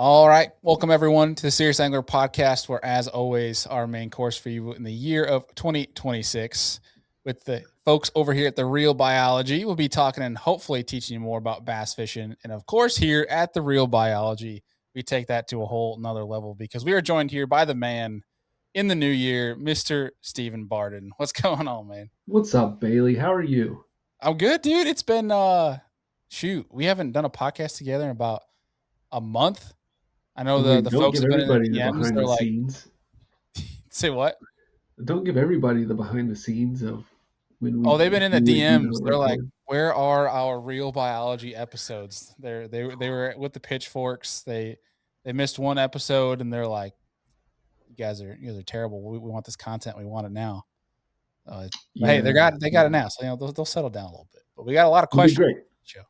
All right. Welcome, everyone, to the Serious Angler podcast, where, as always, our main course for you in the year of 2026 with the folks over here at The Real Biology. We'll be talking and hopefully teaching you more about bass fishing. And, of course, here at The Real Biology, we take that to a whole nother level because we are joined here by the man in the new year, Mr. Stephen Barden. What's going on, man? What's up, Bailey? How are you? I'm good, dude. It's been, we haven't done a podcast together in about a month. I know I the mean, the don't folks give have been in the everybody the DMs. behind They're the like, scenes. say what? Don't give everybody the behind the scenes of when we Oh, they've been in the do and do DMs. not They're like, record. where are our real biology episodes? They were with the pitchforks. They missed one episode and they're like, you guys are terrible. We want this content. We want it now. But hey, Yeah, they got it yeah. now. So they'll settle down a little bit. But we got a lot of It'll be questions great. for the show.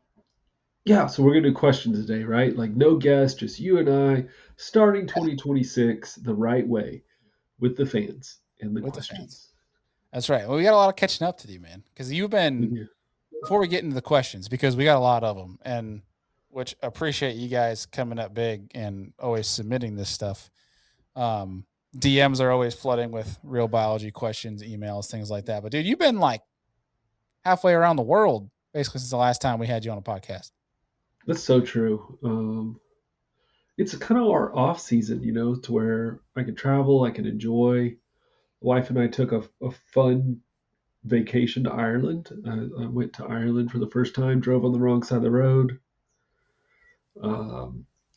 Yeah, so we're gonna do questions today, right? Like no guest, just you and I, starting 2026 the right way with the fans and the With the fans. questions. That's right. Well, we got a lot of catching up to do, man. Because you've We been do. before we get into the questions, because we got a lot of them, and which appreciate you guys coming up big and always submitting this stuff. Um, DMs are always flooding with real biology questions, emails, things like that. But dude, you've been like halfway around the world basically since the last time we had you on a podcast. That's so true. It's kind of our off season, to where I can travel, I can enjoy. Wife and I took a fun vacation to Ireland. I went to Ireland for the first time, drove on the wrong side of the road.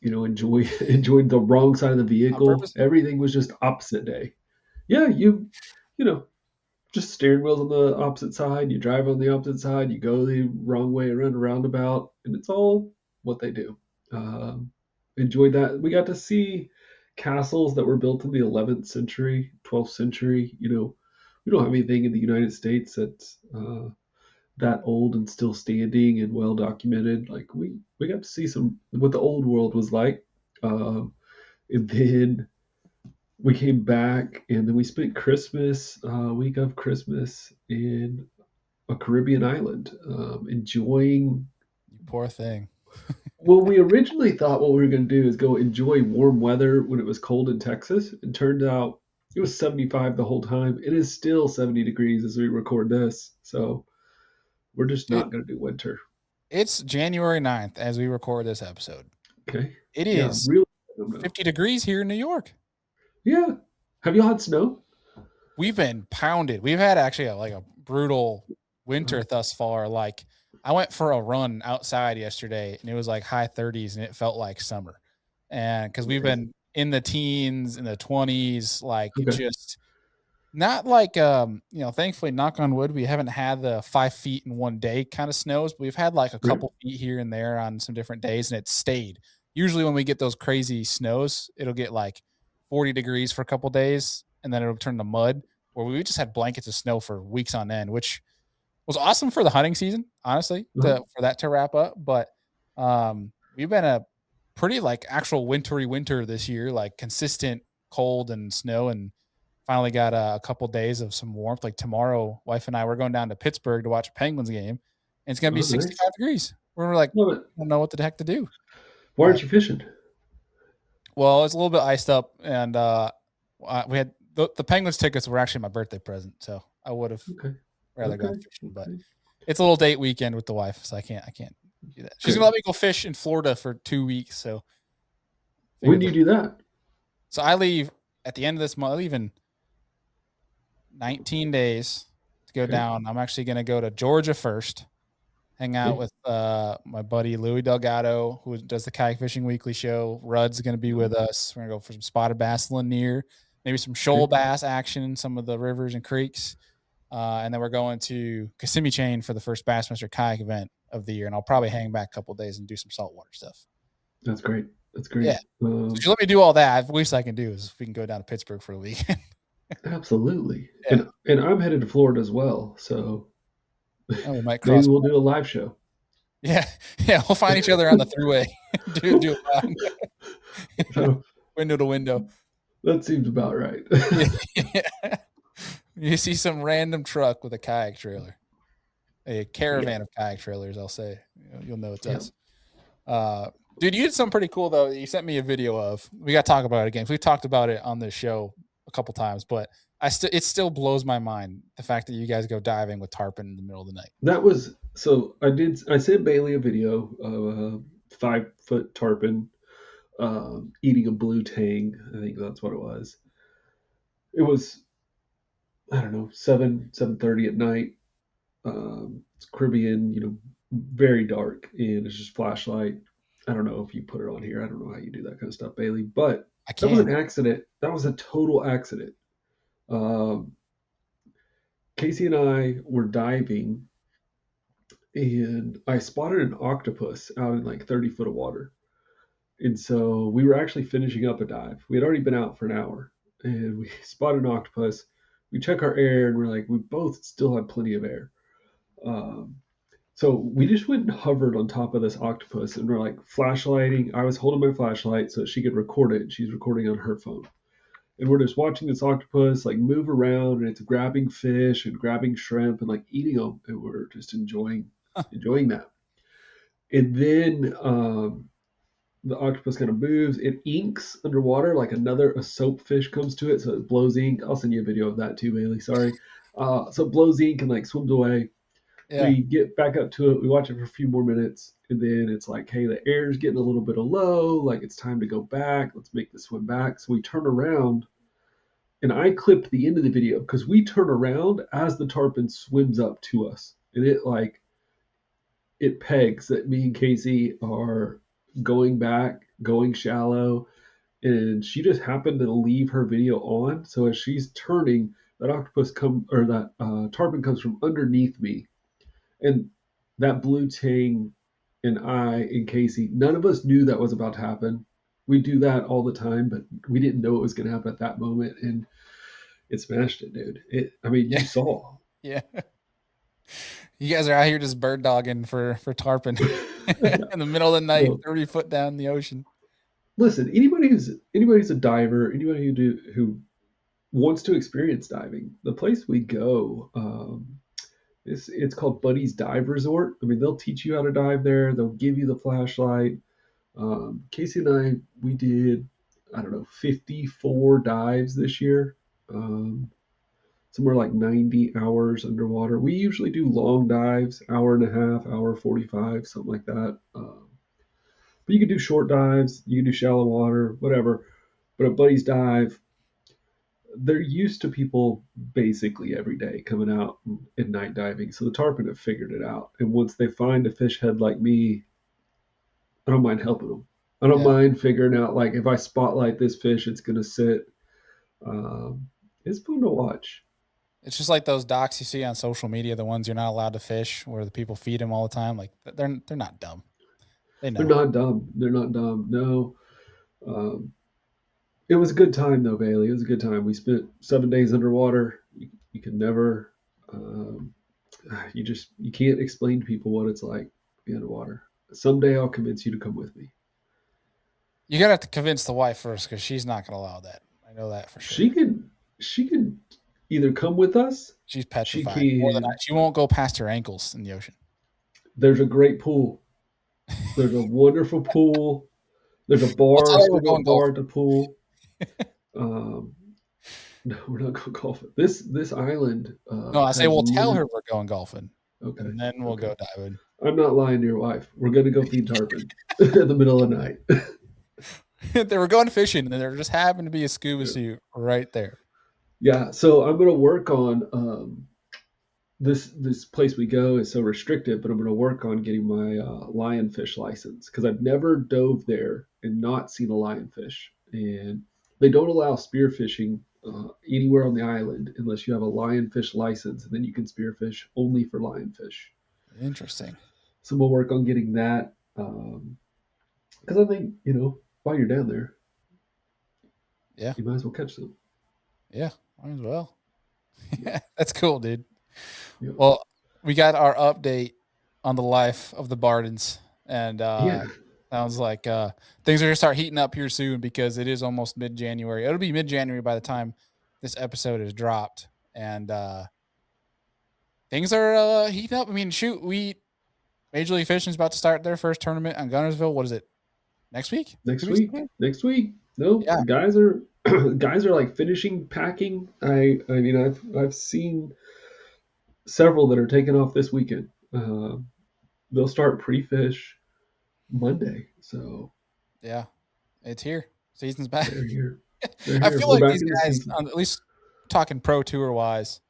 Enjoyed the wrong side of the On vehicle. purpose? Everything was just opposite day. Yeah, you know, just steering wheels on the opposite side. You drive on the opposite side. You go the wrong way around a roundabout, and it's all what they do. Um, Enjoyed that. We got to see castles that were built in the 11th century, 12th century. We don't have anything in the United States that's that old and still standing and well documented. Like we got to see some what the old world was like, and then we came back and then we spent Christmas, week of Christmas in a Caribbean island, enjoying. You poor thing. Well, we originally thought what we were going to do is go enjoy warm weather when it was cold in Texas. It turned out it was 75 the whole time. It is still 70 degrees as we record this. So we're just Dude, not going to do winter. it's January 9th as we record this episode. Okay. It Yeah, is really. I don't know. 50 degrees here in New York. Yeah. Have y'all had snow? We've been pounded. We've had actually a brutal Uh, winter thus far. Like I went for a run outside yesterday and it was like high 30s and it felt like summer. And because we've okay. been in the teens, in the 20s, like Okay. just not like thankfully, knock on wood, we haven't had the 5 feet in one day kind of snows, but we've had like a Right. couple feet here and there on some different days and it stayed. Usually when we get those crazy snows, it'll get like 40 degrees for a couple days and then it'll turn to mud, where we just had blankets of snow for weeks on end, which was awesome for the hunting season, honestly, Uh-huh. to for that to wrap up. But we've been a pretty like actual wintry winter this year, like consistent cold and snow, and finally got a couple days of some warmth. Like tomorrow, wife and I we're going down to Pittsburgh to watch a Penguins game, and it's gonna be Oh, nice. 65 degrees. We're like, Love it. I don't know what the heck to do. Why aren't But you fishing? well, it's a little bit iced up, and we had the Penguins tickets were actually my birthday present, so I would have Okay. rather gone Okay. fishing, but Okay. it's a little date weekend with the wife, so I can't do that. She's gonna Good. let me go fish in Florida for 2 weeks, so When figured do the you do that? so I leave at the end of this month. I leave in 19 days to go Okay. down. I'm actually gonna go to Georgia first, hang out Okay. with my buddy Louis Delgado, who does the Kayak Fishing Weekly show. Rudd's gonna be with us. We're gonna go for some spotted bass Lanier, maybe some shoal Okay. bass action in some of the rivers and creeks. And then we're going to Kissimmee Chain for the first Bassmaster kayak event of the year. And I'll probably hang back a couple days and do some saltwater stuff. That's great. That's Yeah. great. So if you let me do all that, the least I can do is if we can go down to Pittsburgh for a weekend. Absolutely. Yeah. And I'm headed to Florida as well, so And we might maybe cross. we'll do a live show. Yeah. Yeah. We'll find each other on the thruway. do it So window to window. that seems about right. Yeah. You see some random truck with a kayak trailer, a Yeah. caravan of kayak trailers, I'll say. You'll know it's Yeah. us. Dude, you did something pretty cool though. You sent me a video of. We got to talk about it again. We've talked about it on this show a couple times, but it still blows my mind the fact that you guys go diving with tarpon in the middle of the night. That was so. I sent Bailey a video of a 5 foot tarpon eating a blue tang. I think that's what it was. It was, I don't know, 7:30 at night. It's Caribbean, very dark, and it's just flashlight. I don't know if you put it on here. I don't know how you do that kind of stuff, Bailey. But I that was can. an accident. That was a total accident. Um, Casey and I were diving, and I spotted an octopus out in like 30 foot of water. And so we were actually finishing up a dive. We had already been out for an hour, and we spotted an octopus. We check our air, and we're like, we both still have plenty of air. Um, So we just went and hovered on top of this octopus and we're like flashlighting. I was holding my flashlight so she could record it. She's recording on her phone. And we're just watching this octopus like move around and it's grabbing fish and grabbing shrimp and like eating them. And we're just enjoying that. And then the octopus kind of moves. It inks underwater like a soap fish comes to it. So it blows ink. I'll send you a video of that too, Bailey. Sorry. So it blows ink and like swims away. Yeah. We get back up to it. We watch it for a few more minutes, and then it's like, hey, the air's getting a little bit of low. Like it's time to go back. Let's make the swim back. So we turn around, and I clipped the end of the video because we turn around as the tarpon swims up to us, and it pegs that me and Casey are going back, going shallow, and she just happened to leave her video on. So as she's turning, that tarpon comes from underneath me, and that blue tang and I and Casey, none of us knew that was about to happen. We do that all the time, but we didn't know it was going to happen at that moment, and it smashed it, dude. I mean, Yeah. you saw. Yeah. You guys are out here just bird dogging for tarpon in the middle of the night, So 30 foot down in the ocean. listen, anybody who's a diver, anybody who wants to experience diving, the place we go, it's called Buddy's Dive Resort. I mean, they'll teach you how to dive there. They'll give you the flashlight. Casey and I, we did, I don't know, 54 dives this year. Um, Somewhere like 90 hours underwater. We usually do long dives, hour and a half, hour 45, something like that. But you can do short dives, you can do shallow water, whatever. But at Buddy's Dive, they're used to people basically every day coming out and night diving. So the tarpon have figured it out. And once they find a fish head like me, I don't mind helping them. I don't Yeah. mind figuring out like if I spotlight this fish, it's gonna sit. Um, it's fun to watch. It's just like those docs you see on social media, the ones you're not allowed to fish, where the people feed them all the time. Like they're not dumb. They They're know. not dumb. They're not dumb. No. Um, it was a good time though, Bailey. It was a good time. We spent 7 days underwater. You can never. Um, you can't explain to people what it's like to be underwater. Someday I'll convince you to come with me. You gotta have to convince the wife first because she's not gonna allow that. I know that for She sure. can she can either come with us. She's She petrified more than can. she won't go past her ankles in the ocean. There's a great pool. There's a wonderful pool. There's a We'll bar, tell her we're swim going up bar golfing. at the pool. Um, no, we're not going golfing. This island No, I say has we'll tell lit. her we're going golfing, Okay, and then we'll okay. go diving. I'm not lying to your wife. We're gonna go feed tarpon in the middle of the night. They were going fishing, and there just happened to be a scuba suit right there. Yeah, so I'm gonna work on this place we go is so restricted, but I'm gonna work on getting my lionfish license because I've never dove there and not seen a lionfish, and they don't allow spearfishing anywhere on the island unless you have a lionfish license, and then you can spearfish only for lionfish. Interesting. So we'll work on getting that because I think while you're down there, Yeah, you might as well catch them. yeah, might as well. Yeah, Yeah, that's cool, dude. yeah, Well, we got our update on the life of the Bardens, and yeah. sounds like things are gonna start heating up here soon because it is almost mid January. It'll be mid January by the time this episode is dropped, and things are heating up. I mean, shoot, we Major League Fishing's about to start their first tournament on Gunnersville. What is it? Next week? next 2 weeks week. away? Next week. No, Yeah. guys are guys are like finishing packing. I mean I've seen several that are taking off this weekend. They'll start pre-fish Monday, so Yeah. It's here. Season's back. they're here. They're I here. feel We're like back these in the guys, season. at least talking pro tour wise,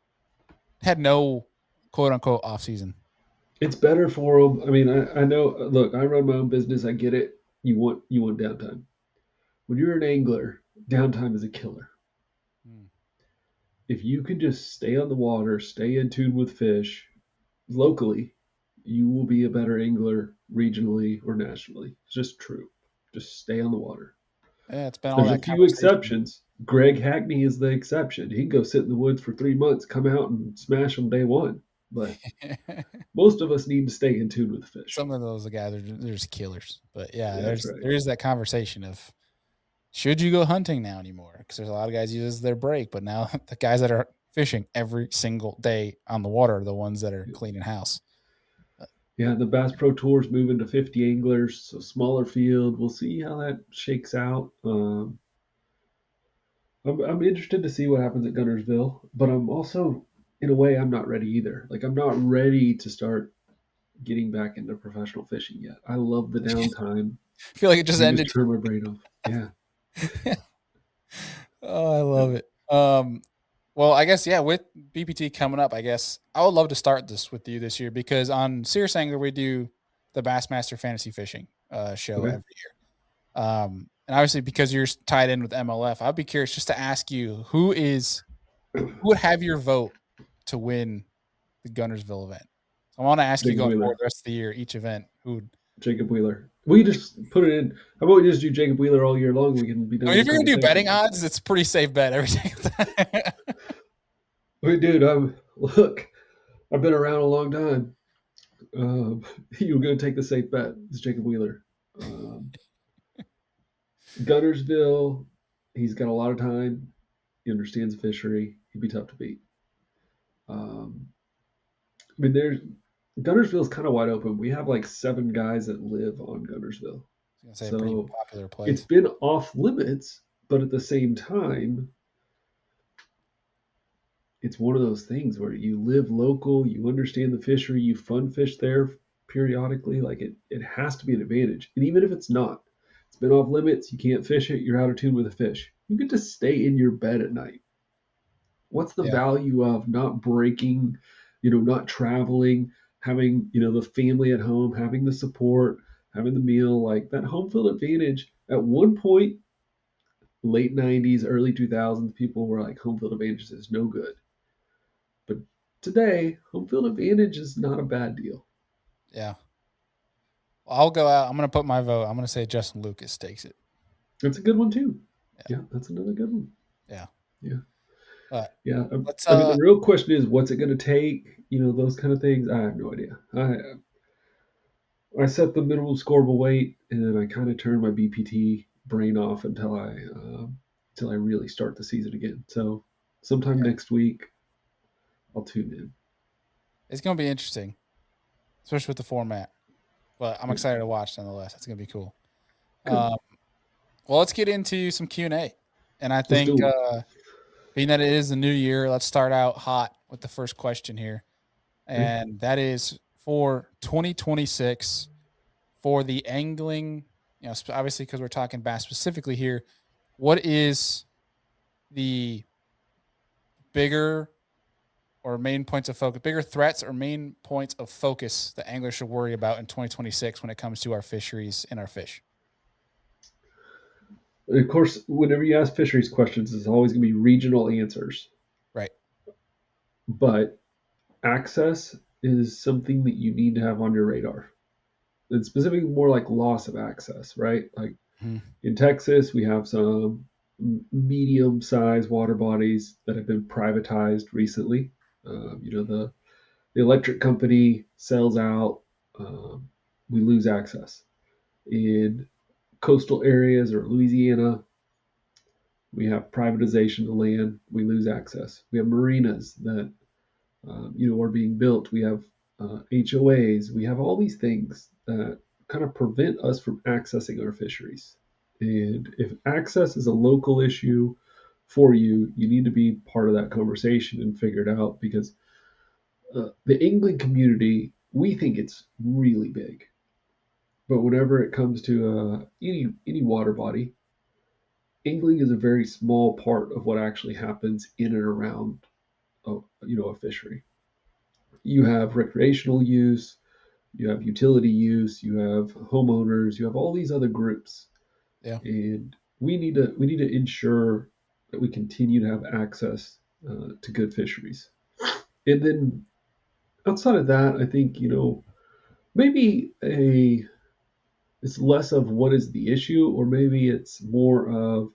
had no quote unquote off season. It's better for them. I mean, I know. Look, I run my own business. I get it. You want downtime. When you're an angler, downtime is a killer. Hmm. If you can just stay on the water, stay in tune with fish locally, you will be a better angler regionally or nationally. It's just true. Just stay on the water. Yeah, it's been all There's a that few conversation. exceptions. Greg Hackney is the exception. He can go sit in the woods for 3 months, come out and smash them day one. But most of us need to stay in tune with the fish. Some of those guys are they're just killers. But yeah, That's right. there is that conversation of should you go hunting now anymore? Because there's a lot of guys use their break, but now the guys that are fishing every single day on the water are the ones that are cleaning house. Yeah, the Bass Pro Tour is moving to 50 anglers, so smaller field. We'll see how that shakes out. I'm interested to see what happens at Gunnersville, but I'm also, in a way, I'm not ready either. Like, I'm not ready to start getting back into professional fishing yet. I love the downtime. I feel like it just You just ended. turn my brain off. Yeah. Oh, I Yeah. love it. Well, I guess yeah, with BPT coming up, I guess I would love to start this with you this year because on Serious Angler we do the Bassmaster Fantasy Fishing show Okay. every year. And obviously because you're tied in with MLF, I'd be curious just to ask you who would have your vote to win the Gunnersville event. So I want to ask you Jacob going forward Wheeler. the rest of the year, each event, who would. Jacob Wheeler. We just put it in. How about we just do Jacob Wheeler all year long? We can be I done mean, with if the you're gonna do betting conversation. odds, it's a pretty safe bet every single time. Wait, dude, look. I've been around a long time. You were going to take the safe bet. It's Jacob Wheeler. Um, Gunnersville, he's got a lot of time. He understands fishery. He'd be tough to beat. Um, I mean, Gunnersville's kind of wide open. We have like 7 guys that live on Gunnersville, I was gonna say a pretty so popular it's place. been off limits. But at the same time, it's one of those things where you live local, you understand the fishery, you fun fish there periodically. Like it has to be an advantage. And even if it's not, it's been off limits, you can't fish it, you're out of tune with the fish. You get to stay in your bed at night. What's the Yeah, value of not breaking, not traveling, having, the family at home, having the support, having the meal, like that home field advantage. At one point, late 90s, early 2000s, people were like home field advantage is no good. But today, home field advantage is not a bad deal. yeah. Well, I'll go out. I'm gonna put my vote. I'm gonna say Justin Lucas takes it. That's a good one too. Yeah, Yeah, that's another good one. yeah. Yeah, But yeah. let's. I mean, the real question is, what's it going to take? Those kind of things. I have no idea. I set the minimum scoreable weight, and then I kind of turn my BPT brain off until I really start the season again. So sometime Yeah, next week, I'll tune in. it's gonna be interesting, especially with the format. But I'm Yeah, excited to watch nonetheless. It's gonna be cool. good. Um, well, let's get into some Q&A. And I Let's think do it. being that it is the new year, let's start out hot with the first question here, Okay. and that is for 2026 for the angling. Obviously because we're talking bass specifically here. What is the bigger or main points of focus, bigger threats or main points of focus that anglers should worry about in 2026 when it comes to our fisheries and our fish? And of course, whenever you ask fisheries questions, it's always going to be regional answers. Right. But access is something that you need to have on your radar. And specifically more like loss of access, right? Like Mhm. in Texas, we have some medium-sized water bodies that have been privatized recently. The electric company sells out. Um, we lose access. In coastal areas or Louisiana, we have privatization of land. We lose access. We have marinas that are being built. We have HOAs. We have all these things that kind of prevent us from accessing our fisheries. And if access is a local issue for you, you need to be part of that conversation and figure it out because the angling community, we think it's really big. But whenever it comes to any water body, angling is a very small part of what actually happens in and around a fishery. You have recreational use, you have utility use, you have homeowners, you have all these other groups, Yeah. and we need to ensure that we continue to have access to good fisheries. And then outside of that, I think maybe a it's less of what is the issue, or maybe it's more of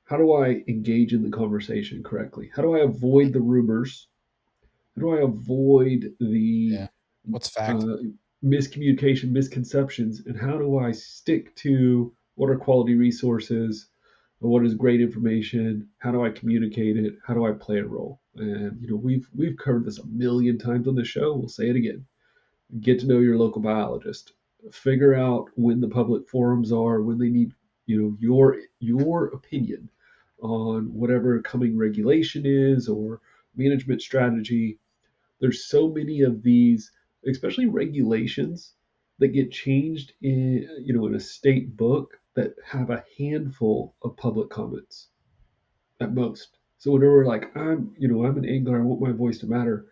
how do I engage in the conversation correctly? How do I avoid the rumors? How do I avoid the Yeah. What's fact? uh, miscommunication, misconceptions, and how do I stick to what are quality resources, what is great information, how do I communicate it, how do I play a role? And we've covered this a million times on the show. We'll say it again. Get to know your local biologist. Figure out when the public forums are, when they need your opinion on whatever coming regulation is or management strategy. There's so many of these, especially regulations that get changed in a state book that have a handful of public comments at most. So whenever we're like, I'm an angler, I want my voice to matter.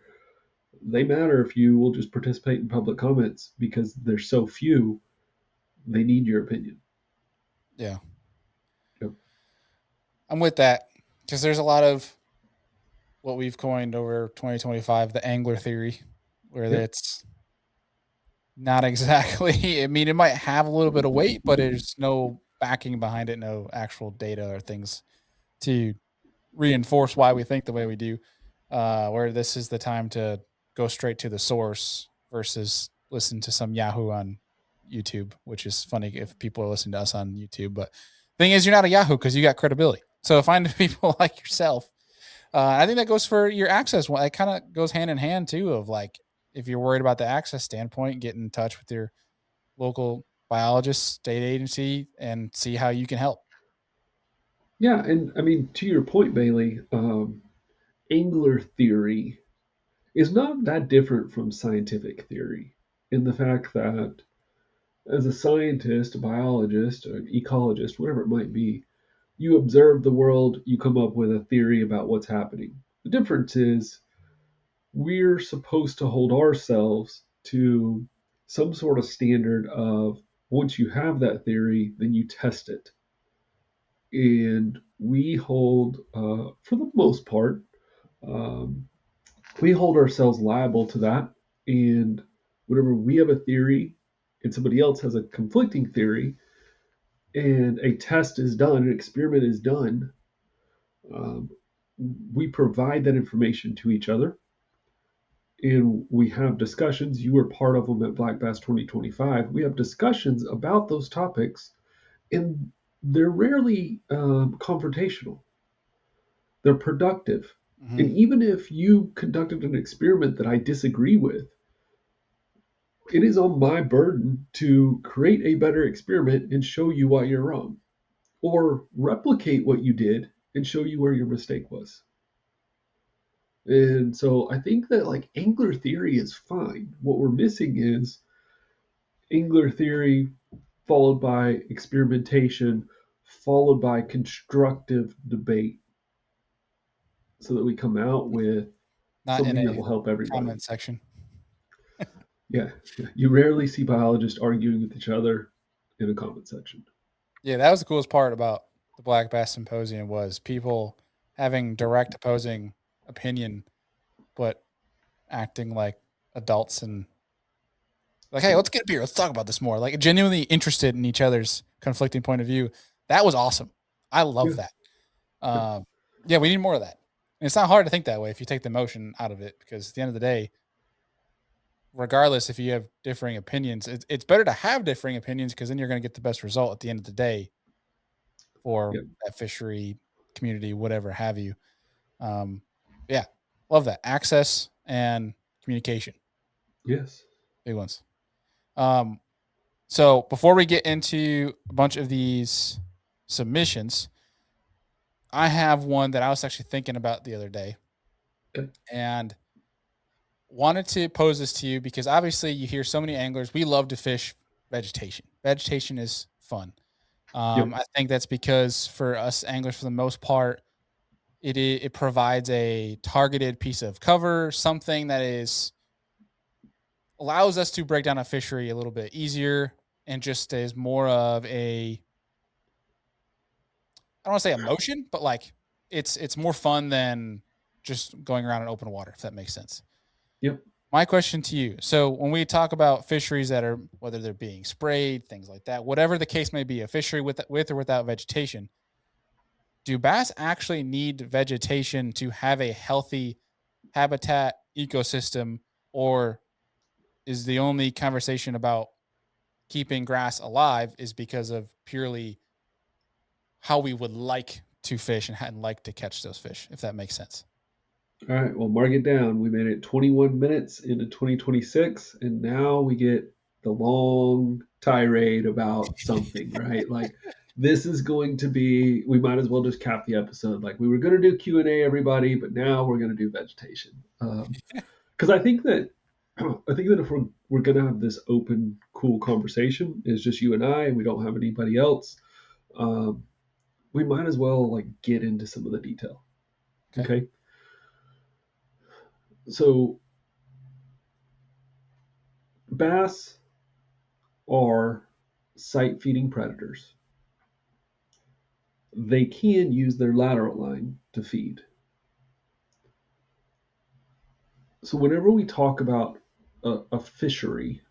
They matter if you will just participate in public comments because there's so few. They need your opinion. Yeah. Yep. I'm with that because there's a lot of what we've coined over 2025, the angler theory, where Yep. it's not exactly, I mean, it might have a little bit of weight, but there's no backing behind it, no actual data or things to reinforce why we think the way we do. Where this is the time to go straight to the source versus listen to some Yahoo on YouTube, which is funny if people are listening to us on YouTube. But thing is, you're not a Yahoo because you got credibility. So find people like yourself. I think that goes for your access one. It kind of goes hand in hand too. Of like, if you're worried about the access standpoint, get in touch with your local biologist, state agency, and see how you can help. Yeah, and I mean to your point, Bailey, angler theory is not that different from scientific theory in the fact that as a scientist, a biologist, an ecologist, whatever it might be, you observe the world, you come up with a theory about what's happening. The difference is we're supposed to hold ourselves to some sort of standard of once you have that theory, then you test it. And we hold, for the most part, um, we hold ourselves liable to that. And whenever we have a theory and somebody else has a conflicting theory, and a test is done, an experiment is done, um, we provide that information to each other and we have discussions. You were part of them at Black Bass 2025. We have discussions about those topics, and they're rarely confrontational. They're productive. And Hmm. even if you conducted an experiment that I disagree with, it is on my burden to create a better experiment and show you why you're wrong, or replicate what you did and show you where your mistake was. And so I think that like angler theory is fine. What we're missing is angler theory followed by experimentation, followed by constructive debate, so that we come out with Not in something that a will help everybody. comment section. Yeah, yeah. You rarely see biologists arguing with each other in a comment section. Yeah, that was the coolest part about the Black Bass Symposium was people having direct opposing opinion, but acting like adults and like, hey, Yep. let's get a beer. Let's talk about this more. Like genuinely interested in each other's conflicting point of view. That was awesome. I love Yeah. that. Yeah. Um, yeah, we need more of that. And it's not hard to think that way if you take the emotion out of it, because at the end of the day, regardless if you have differing opinions, it's better to have differing opinions because then you're going to get the best result at the end of the day for Yeah. that fishery community, whatever have you. Um, yeah, love that access and communication, Yes. big ones. Um, So before we get into a bunch of these submissions, I have one that I was actually thinking about the other day Okay. and wanted to pose this to you because obviously you hear so many anglers, we love to fish vegetation. Vegetation is fun. Yep. I think that's because for us anglers, for the most part, it provides a targeted piece of cover, something that is allows us to break down a fishery a little bit easier and just is more of a I don't want to say emotion, but like it's more fun than just going around in open water, if that makes sense. Yep. My question to you. So when we talk about fisheries that are whether they're being sprayed, things like that, whatever the case may be, a fishery with or without vegetation, do bass actually need vegetation to have a healthy habitat ecosystem, or is the only conversation about keeping grass alive is because of purely how we would like to fish and like to catch those fish, if that makes sense? All right, well, mark it down. We made it 21 minutes into 2026, and now we get the long tirade about something, right? Like, this is going to be, we might as well just cap the episode. Like, we were going to do Q&A, everybody, but now we're going to do vegetation. Because I think that, I think that if we're going to have this open, cool conversation, it's just you and we don't have anybody else, um, we might as well, like, get into some of the detail. Okay. Okay. So, bass are sight feeding predators. They can use their lateral line to feed. So, whenever we talk about a fishery,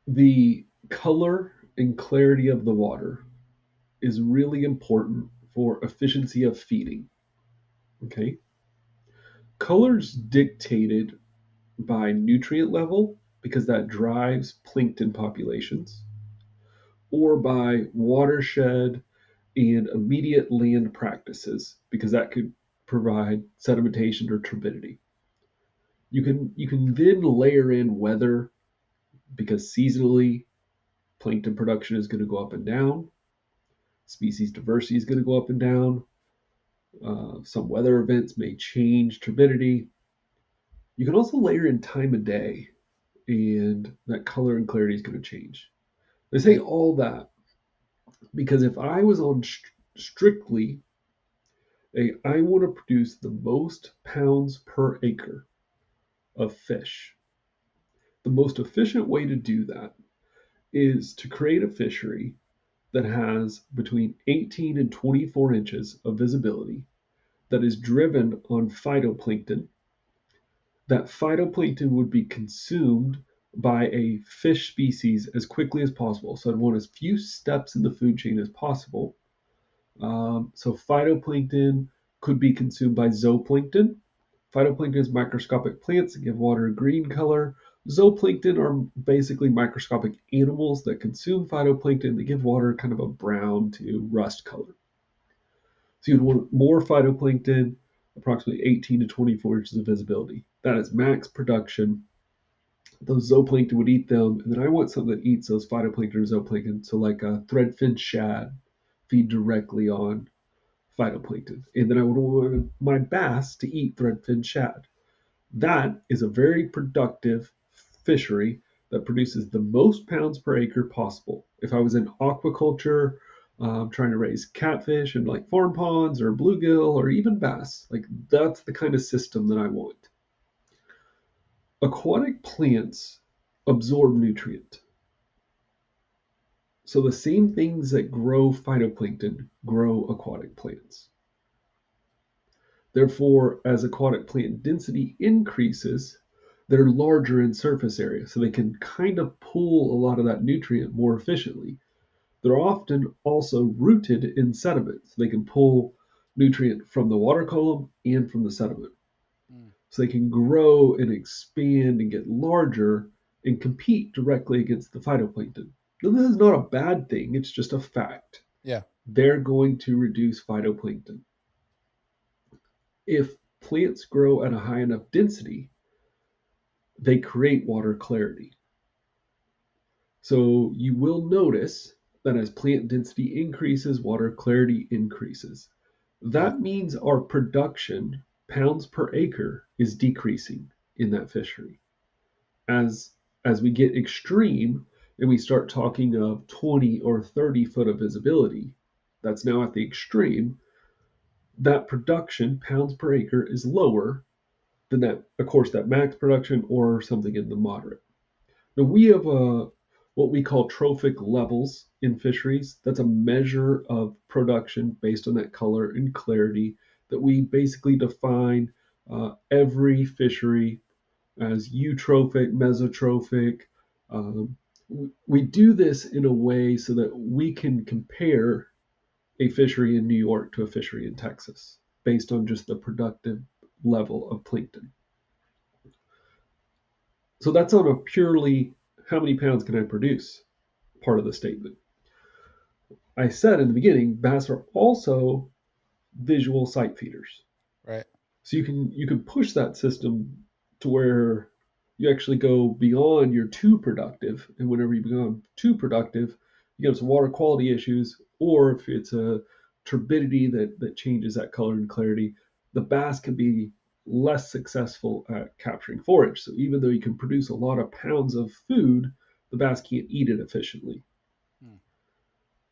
the color and clarity of the water is really important for efficiency of feeding. Okay. Colors dictated by nutrient level, because that drives plankton populations, or by watershed and immediate land practices, because that could provide sedimentation or turbidity. You can then layer in weather, because seasonally plankton production is going to go up and down, species diversity is going to go up and down. Some weather events may change turbidity. You can also layer in time of day, and that color and clarity is going to change. I say Okay. all that because if I was on strictly I want to produce the most pounds per acre of fish. The most efficient way to do that is to create a fishery that has between 18 and 24 inches of visibility, that is driven on phytoplankton. That phytoplankton would be consumed by a fish species as quickly as possible. So I'd want as few steps in the food chain as possible. So phytoplankton could be consumed by zooplankton. Phytoplankton is microscopic plants that give water a green color. Zooplankton are basically microscopic animals that consume phytoplankton that give water kind of a brown to rust color. So you'd want more phytoplankton, approximately 18 to 24 inches of visibility. That is max production. Those zooplankton would eat them, and then I want something that eats those phytoplankton or zooplankton. So like a threadfin shad feed directly on phytoplankton. And then I would want my bass to eat threadfin shad. That is a very productive fishery that produces the most pounds per acre possible. If I was in aquaculture, trying to raise catfish in like farm ponds or bluegill or even bass, like that's the kind of system that I want. Aquatic plants absorb nutrient. So the same things that grow phytoplankton grow aquatic plants. Therefore, as aquatic plant density increases, they're larger in surface area, so they can kind of pull a lot of that nutrient more efficiently. They're often also rooted in sediment, so they can pull nutrient from the water column and from the sediment. Mm. So they can grow and expand and get larger and compete directly against the phytoplankton. Now, this is not a bad thing, it's just a fact. Yeah. They're going to reduce phytoplankton. If plants grow at a high enough density, they create water clarity. So you will notice that as plant density increases, water clarity increases. Hmm. That means our production, pounds per acre, is decreasing in that fishery. As as we get extreme and we start talking of 20 or 30 foot of visibility, that's now at the extreme, that production, pounds per acre, is lower than that, of course, that max production or something in the moderate. Now we have what we call trophic levels in fisheries. That's a measure of production based on that color and clarity that we basically define every fishery as eutrophic, mesotrophic. Um, we do this in a way so that we can compare a fishery in New York to a fishery in Texas based on just the productive level of plankton. So that's on a purely how many pounds can I produce part of the statement. I said in the beginning, bass are also visual sight feeders. Right. So you can push that system to where you actually go beyond your too productive, and whenever you become too productive, you get some water quality issues, or if it's a turbidity that changes that color and clarity, the bass can be less successful at capturing forage. So even though you can produce a lot of pounds of food, the bass can't eat it efficiently. Hmm.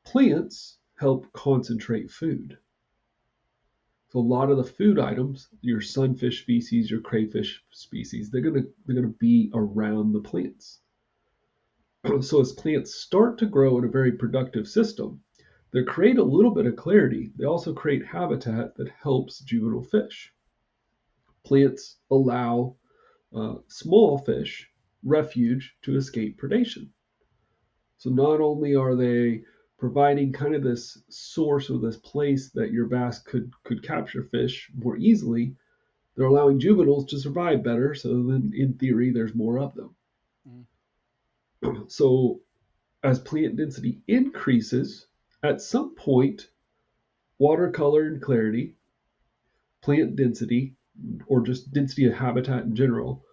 Plants help concentrate food. So a lot of the food items, your sunfish species, your crayfish species, they're gonna be around the plants. So as plants start to grow in a very productive system, they create a little bit of clarity. They also create habitat that helps juvenile fish. Plants allow small fish refuge to escape predation. So not only are they providing kind of this source or this place that your bass could capture fish more easily, they're allowing juveniles to survive better, so then in theory, there's more of them. Hmm. So as plant density increases, at some point, watercolor and clarity, plant density, or just density of habitat in general,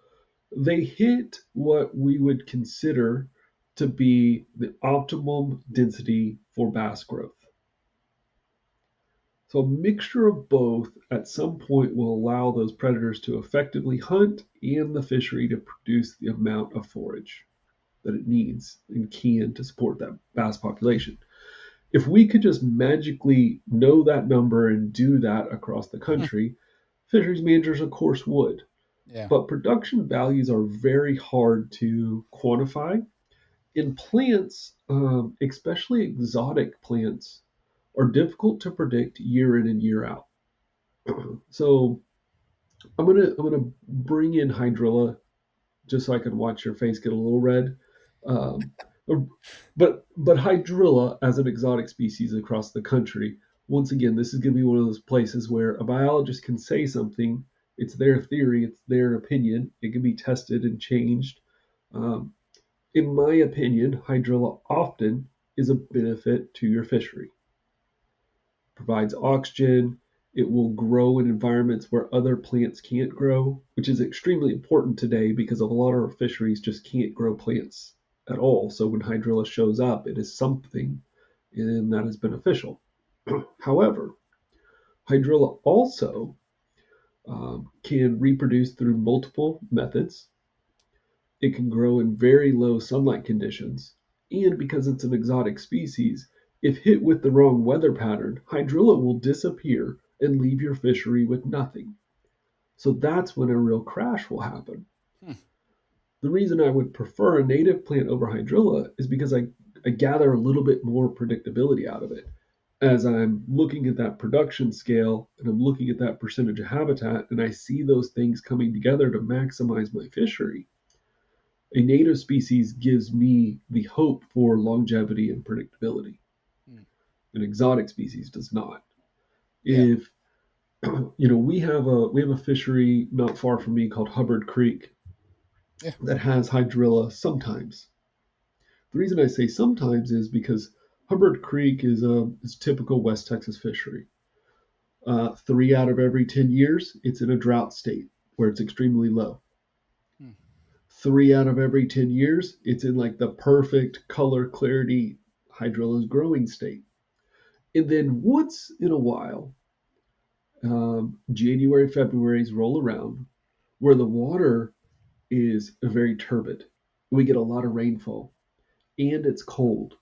they hit what we would consider to be the optimum density for bass growth. So a mixture of both at some point will allow those predators to effectively hunt and the fishery to produce the amount of forage that it needs and can to support that bass population. If we could just magically know that number and do that across the country, fisheries managers, of course, would. Yeah. But production values are very hard to quantify. In plants, especially exotic plants, are difficult to predict year in and year out. So I'm gonna bring in hydrilla just so I can watch your face get a little red. Um, but hydrilla as an exotic species across the country, once again, this is going to be one of those places where a biologist can say something. It's their theory, it's their opinion. It can be tested and changed. Um, in my opinion, hydrilla often is a benefit to your fishery. Provides oxygen. It will grow in environments where other plants can't grow, which is extremely important today because a lot of our fisheries just can't grow plants at all. So when hydrilla shows up, it is something and that is beneficial. However, hydrilla also can reproduce through multiple methods. It can grow in very low sunlight conditions. And because it's an exotic species, if hit with the wrong weather pattern, hydrilla will disappear and leave your fishery with nothing. So that's when a real crash will happen. Hmm. The reason I would prefer a native plant over hydrilla is because I gather a little bit more predictability out of it. As I'm looking at that production scale and I'm looking at that percentage of habitat and I see those things coming together to maximize my fishery, a native species gives me the hope for longevity and predictability. Hmm. An exotic species does not. Yeah. If we have a fishery not far from me called Hubbard Creek Yeah. that has hydrilla sometimes. The reason I say sometimes is because Hubbard Creek is typical West Texas fishery. 3 out of every 10 years, it's in a drought state where it's extremely low. Hmm. 3 out of every 10 years, it's in like the perfect color clarity hydrilla's growing state. And then once in a while, January, February's roll around where the water is very turbid. We get a lot of rainfall and it's cold.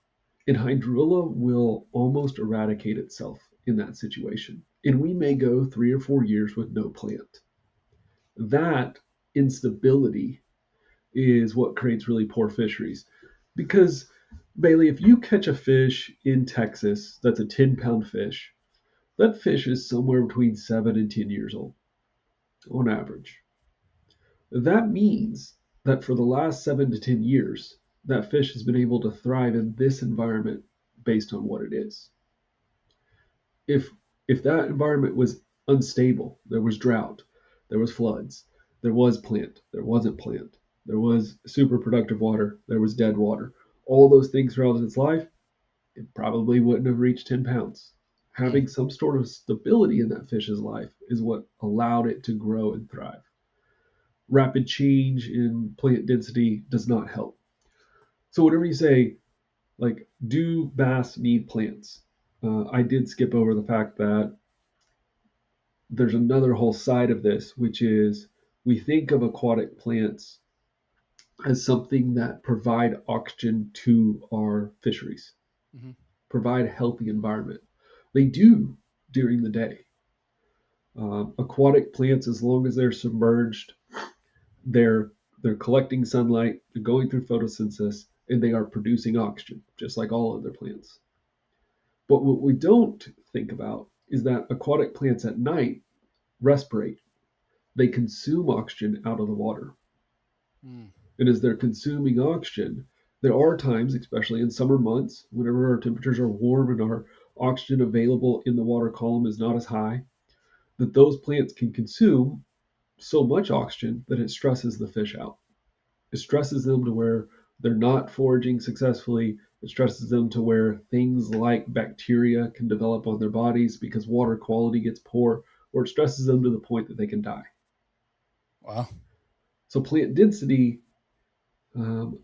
And hydrilla will almost eradicate itself in that situation. And we may go 3 or 4 years with no plant. That instability is what creates really poor fisheries. Because, Bailey, if you catch a fish in Texas that's a 10-pound fish, that fish is somewhere between 7 and 10 years old on average. That means that for the last 7 to 10 years, that fish has been able to thrive in this environment based on what it is. If if that environment was unstable, there was drought, there was floods, there was plant, there wasn't plant, there was super productive water, there was dead water, all those things throughout its life, it probably wouldn't have reached 10 pounds. Hmm. Having some sort of stability in that fish's life is what allowed it to grow and thrive. Rapid change in plant density does not help. So, whenever you say, like, do bass need plants? I did skip over the fact that there's another whole side of this, which is we think of aquatic plants as something that provide oxygen to our fisheries, Hmm. provide a healthy environment. They do during the day. Aquatic plants, as long as they're submerged, they're they're collecting sunlight, they're going through photosynthesis, and they are producing oxygen, just like all other plants. But what we don't think about is that aquatic plants at night respirate. They consume oxygen out of the water. Hmm. And as they're consuming oxygen, there are times, especially in summer months, whenever our temperatures are warm and our oxygen available in the water column is not as high, that those plants can consume so much oxygen that it stresses the fish out. It stresses them to where they're not foraging successfully. It stresses them to where things like bacteria can develop on their bodies because water quality gets poor, or it stresses them to the point that they can die. Wow. So, plant density,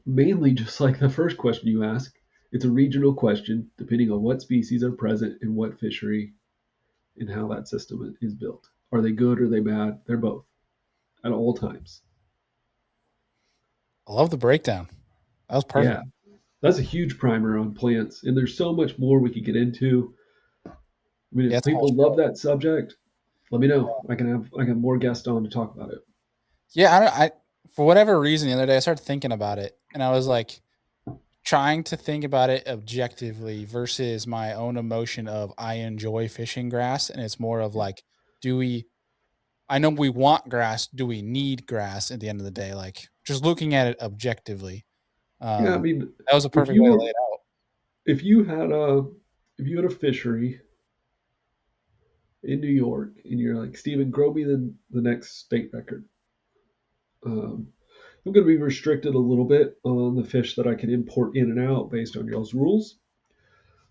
mainly just like the first question you ask, it's a regional question depending on what species are present in what fishery and how that system is built. Are they good or are they bad? They're both at all times. I love the breakdown. That was perfect. Yeah, that's a huge primer on plants, and there's so much more we could get into. I mean, Yeah, if it's a whole people love show. that subject, let me know. I can have more guests on to talk about it. Yeah, I for whatever reason the other day I started thinking about it and I was like trying to think about it objectively versus my own emotion of I enjoy fishing grass and it's more of like do we I know we want grass, do we need grass at the end of the day like just looking at it objectively. Yeah, I Um mean, that was a if perfect you way to were lay it out. if you had a fishery in New York and you're like, Steven, grow me the next state record. Um, I'm going to be restricted a little bit on the fish that I can import in and out based on y'all's rules.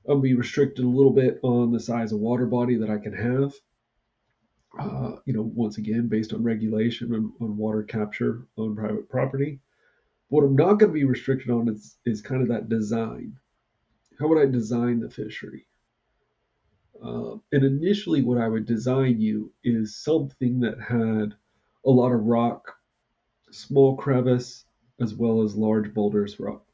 I'll be restricted a little bit on the size of water body that I can have. Once again, based on regulation and on water capture on private property. What I'm not going to be restricted on is kind of that design. How would I design the fishery? And initially, what I would design you is something that had a lot of rock, small crevice, as well as large boulders rock.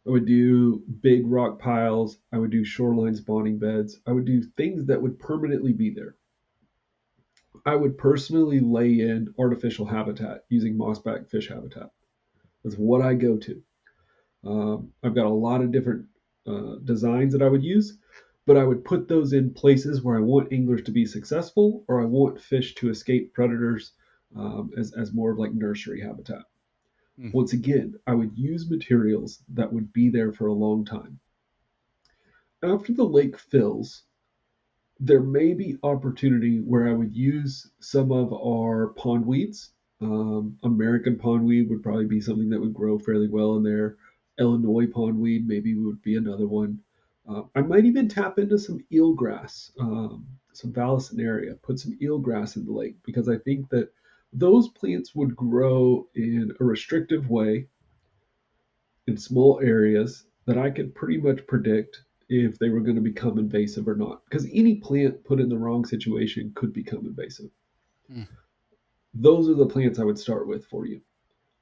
I would do big rock piles. I would do shoreline spawning beds. I would do things that would permanently be there. I would personally lay in artificial habitat using mossback fish habitat. That's what I go to. I've got a lot of different designs that I would use, but I would put those in places where I want anglers to be successful or I want fish to escape predators as more of like nursery habitat. Hmm. Once again, I would use materials that would be there for a long time. After the lake fills, there may be opportunity where I would use some of our pond weeds. American pondweed would probably be something that would grow fairly well in there. Illinois pondweed maybe would be another one. I might even tap into some eelgrass, some vallisneria, put some eelgrass in the lake because I think that Those plants would grow in a restrictive way in small areas that I could pretty much predict if they were going to become invasive or not. Because any plant put in the wrong situation could become invasive. Mm. Those are the plants I would start with for you.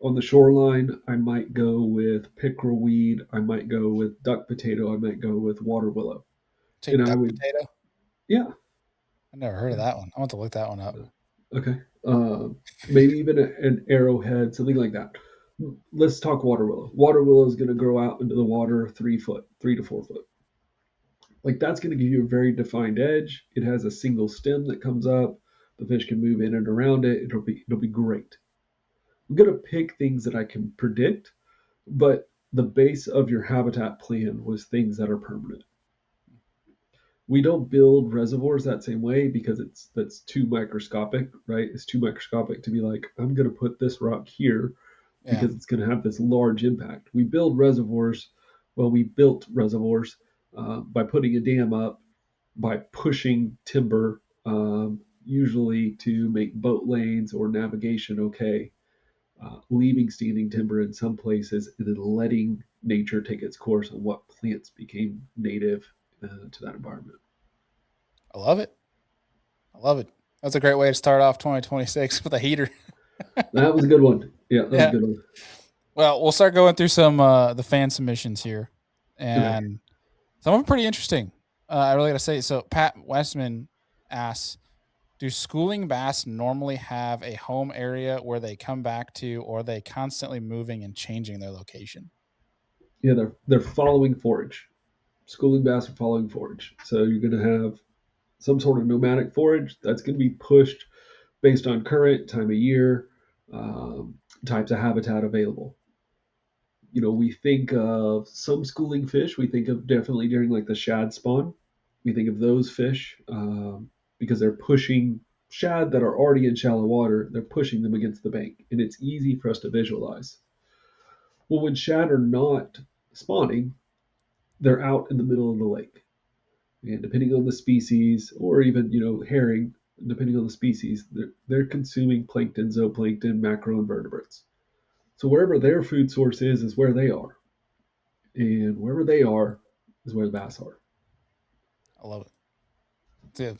On the shoreline, I might go with pickerel weed. I might go with duck potato. I might go with water willow. Say And I duck would, potato. yeah, I never heard of yeah, that one. I want to look that one up. okay. Maybe even an arrowhead, something like that. Let's talk water willow. Water willow is going to grow out into the water 3 foot, 3 to 4 foot. Like that's going to give you a very defined edge. It has a single stem that comes up. The fish can move in and around it. It'll be great. I'm going to pick things that I can predict, but the base of your habitat plan was things that are permanent. We don't build reservoirs that same way because that's too microscopic, right? It's too microscopic to be like, I'm going to put this rock here Yeah, because it's going to have this large impact. We build reservoirs. Well, we built reservoirs by putting a dam up, by pushing timber, usually to make boat lanes or navigation okay, leaving standing timber in some places, and then letting nature take its course on what plants became native to that environment. I love it. I love it. That's a great way to start off 2026 with a heater. That was a good one. Yeah, that was a Yeah. good one. Well, we'll start going through some the fan submissions here, Okay. and some of them pretty interesting. I really got to say. So Pat Westman asks, "Do schooling bass normally have a home area where they come back to, or are they constantly moving and changing their location?" Yeah, they're following forage. Schooling bass are following forage. So you're going to have some sort of nomadic forage that's going to be pushed based on current time of year, um, types of habitat available. We think of some schooling fish. We think of definitely during like the shad spawn. We think of those fish because they're pushing shad that are already in shallow water. They're pushing them against the bank, and it's easy for us to visualize. Well, when shad are not spawning, they're out in the middle of the lake, and depending on the species, or even herring, depending on the species, they're consuming plankton, zooplankton, macroinvertebrates. So wherever their food source is where they are, and wherever they are is where the bass are. I love it.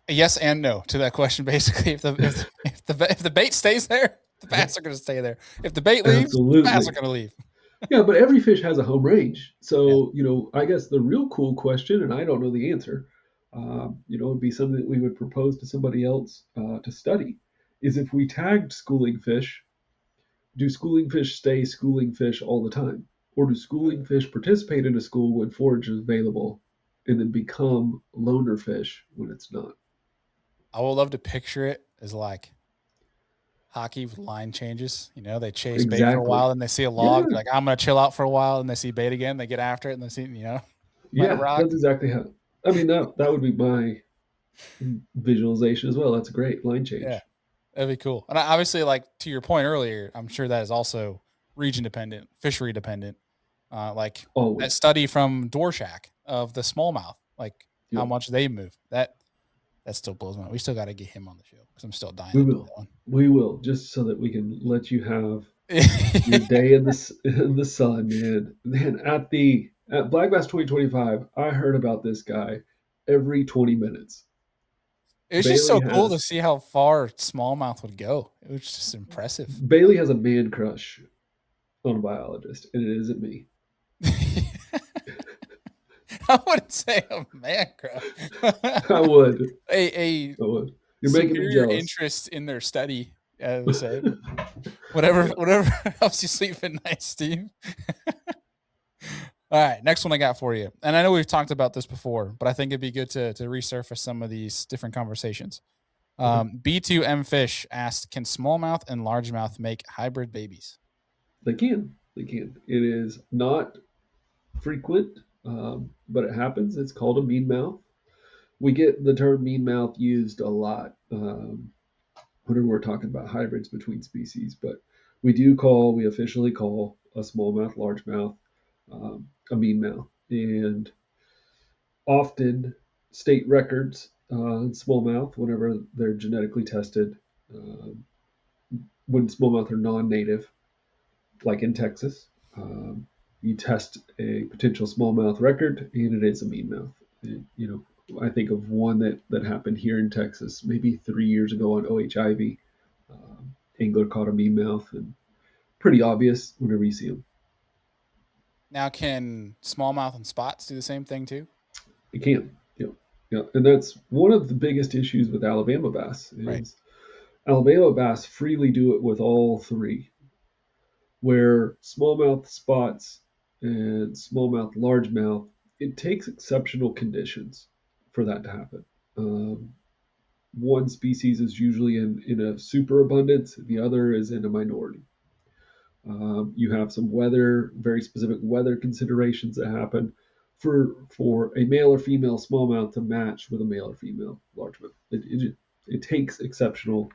Yes and no to that question. Basically, if the bait stays there, the bass are going to stay there. If the bait leaves, the bass are Absolutely. going to leave. Yeah, but every fish has a home range. Yeah. So, I guess the real cool question, and I don't know the answer, would be something that we would propose to somebody else to study, is if we tagged schooling fish, do schooling fish stay schooling fish all the time? Or do schooling fish participate in a school when forage is available and then become loner fish when it's not? I would love to picture it as like hockey with line changes. They chase bait for a Exactly. while, and they see a log. Yeah. Like I'm going to chill out for a while, and they see bait again. They get after it, and they see plant a Yeah, rock. that's exactly how. I mean, that would be my visualization as well. That's a great line Yeah, change. that'd be cool. And obviously, like to your point earlier, I'm sure that is also region dependent, fishery dependent. Like that Always. study from Dwarshak of the smallmouth, like how Yep. much they move. That still blows my mind. We still got to get him on the show because I'm still dying We to do will. that We will, just so that we can let you have one. your day in the sun, man. Man, at Black Bass 2025, I heard about this guy every 20 minutes. It's just Bailey so cool to has see how far smallmouth would go. It was just impressive. Bailey has a man crush on a biologist, and it isn't me. I wouldn't say a man crush. I would. a I would. You're making me superior jealous. interest in their study, I would say. Whatever helps you sleep at night, Steve. All right, next one I got for you. And I know we've talked about this before, but I think it'd be good to resurface some of these different conversations. Okay. B2M Fish asked, "Can smallmouth and largemouth make hybrid babies?" They can. They can. It is not frequent, but it happens. It's called a mean mouth. We get the term mean mouth used a lot whenever we're talking about hybrids between species, but we officially call a smallmouth, largemouth, a mean mouth. And often state records in smallmouth, whenever they're genetically tested, Um, when smallmouth are non-native, like in Texas, you test a potential smallmouth record, and it is a meanmouth. I think of one that happened here in Texas maybe 3 years ago on OHIV. Angler caught a meanmouth, and pretty obvious whenever you see them. Now, can smallmouth and spots do the same thing too? It can, and that's one of the biggest issues with Alabama bass Right. is Alabama bass freely do it with all three, where smallmouth spots and smallmouth largemouth, it takes exceptional conditions for that to happen. Um, one species is usually in a superabundance, the other is in a minority. You have some weather, very specific weather considerations that happen for a male or female smallmouth to match with a male or female largemouth. It takes exceptional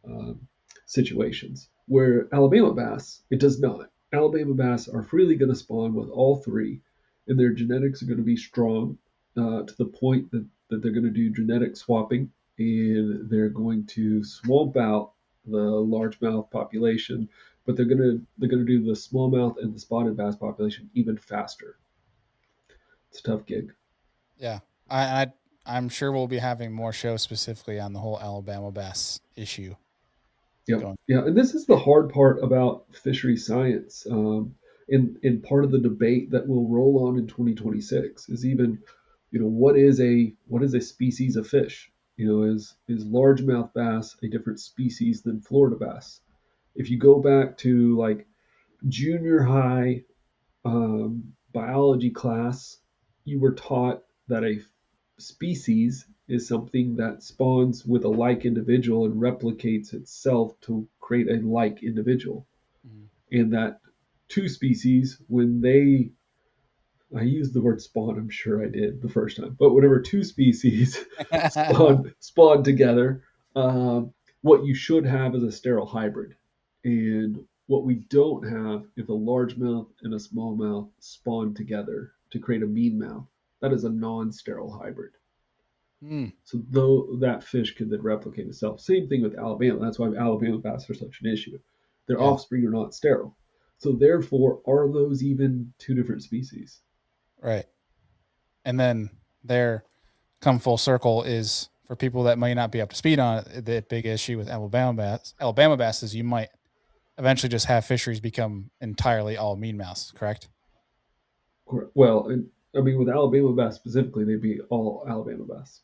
um, situations. Where Alabama bass, it does not. Alabama bass are freely going to spawn with all three, and their genetics are going to be strong to the point that they're going to do genetic swapping, and they're going to swamp out the largemouth population, but they're going to do the smallmouth and the spotted bass population even faster. It's a tough gig. Yeah. I I'm sure we'll be having more shows specifically on the whole Alabama bass issue Yep. going. Yeah, and this is the hard part about fishery science. In part of the debate that will roll on in 2026 is even, what is a species of fish? Is largemouth bass a different species than Florida bass? If you go back to like junior high biology class, you were taught that a species is something that spawns with a like individual and replicates itself to create a like individual. Mhm. And that two species, when I used the word spawn, I'm sure I did the first time, but whenever two species spawn together, um, what you should have is a sterile hybrid. And what we don't have, if a largemouth and a smallmouth spawn together to create a meanmouth, that is a non-sterile hybrid. Mm, So though that fish could then replicate itself. Same thing with Alabama. That's why Alabama bass are such an issue. Their yeah, offspring are not sterile. So therefore, are those even two different species? right. And then there come full circle is for people that might not be up to speed on it, the big issue with Alabama bass. Alabama bass is you might eventually just have fisheries become entirely all mean mouse, correct? Well, I mean, with Alabama bass specifically, they'd be all Alabama bass.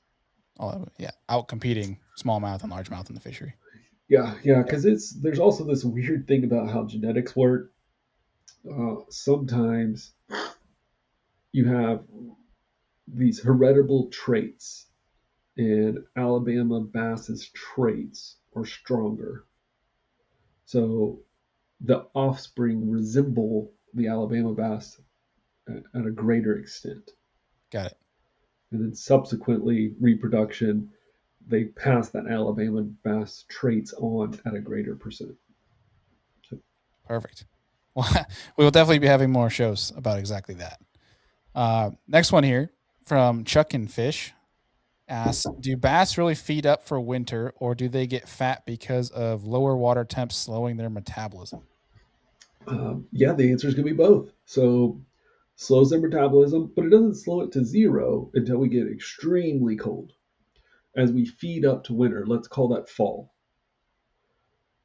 All of it, yeah, out competing smallmouth and largemouth in the fishery. Yeah, yeah, Yeah. because there's also this weird thing about how genetics work. Sometimes you have these heritable traits, and Alabama bass's traits are stronger. So the offspring resemble the Alabama bass at a greater extent. Got it. And then subsequently, reproduction, they pass that Alabama bass traits on at a greater percent. So, Perfect. Well, we will definitely be having more shows about exactly that. Next one here from Chuck and Fish asks, do bass really feed up for winter or do they get fat because of lower water temps slowing their metabolism? yeah, the answer is going to be both. So slows their metabolism, but it doesn't slow it to zero until we get extremely cold. As we feed up to winter, let's call that fall.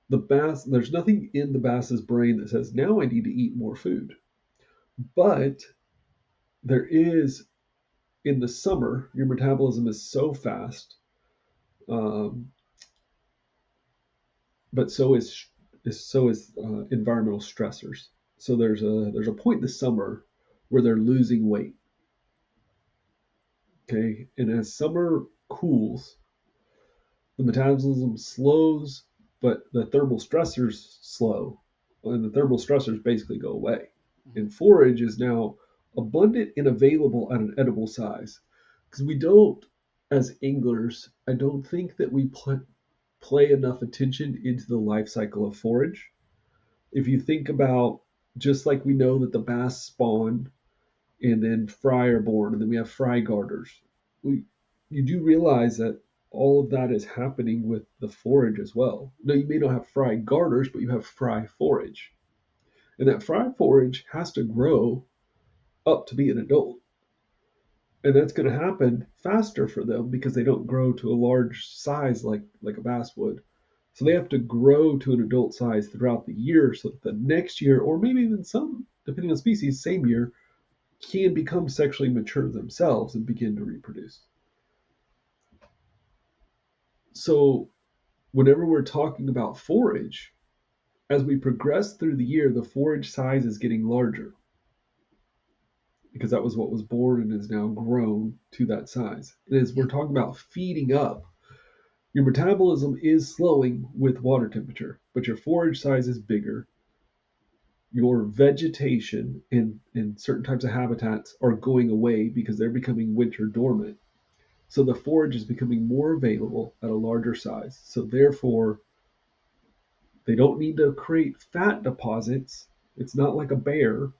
The bass, there's nothing in the bass's brain that says, now I need to eat more food. But there is, in the summer, your metabolism is so fast, um, but so is environmental stressors. So there's a point in the summer where they're losing weight. Okay, and as summer cools, the metabolism slows, but the thermal stressors slow, and the thermal stressors basically go away. Mhm. And forage is now abundant and available at an edible size. Because we don't, as anglers, I don't think that we play enough attention into the life cycle of forage. If you think about, just like we know that the bass spawn and then fry are born, and then we have fry garters. We, you do realize that all of that is happening with the forage as well. Now, you may not have fry garters, but you have fry forage. And that fry forage has to grow up to be an adult. And that's going to happen faster for them because they don't grow to a large size like a bass would. So they Mm. have to grow to an adult size throughout the year so that the next year, or maybe even some, depending on species, same year, can become sexually mature themselves and begin to reproduce. So whenever we're talking about forage, as we progress through the year, the forage size is getting larger because that was what was born and is now grown to that size. And as we're Mm. talking about feeding up, your metabolism is slowing with water temperature, but your forage size is bigger. Your vegetation in certain types of habitats are going away because they're becoming winter dormant. So the forage is becoming more available at a larger size. So therefore, they don't need to create fat deposits. It's not like a bear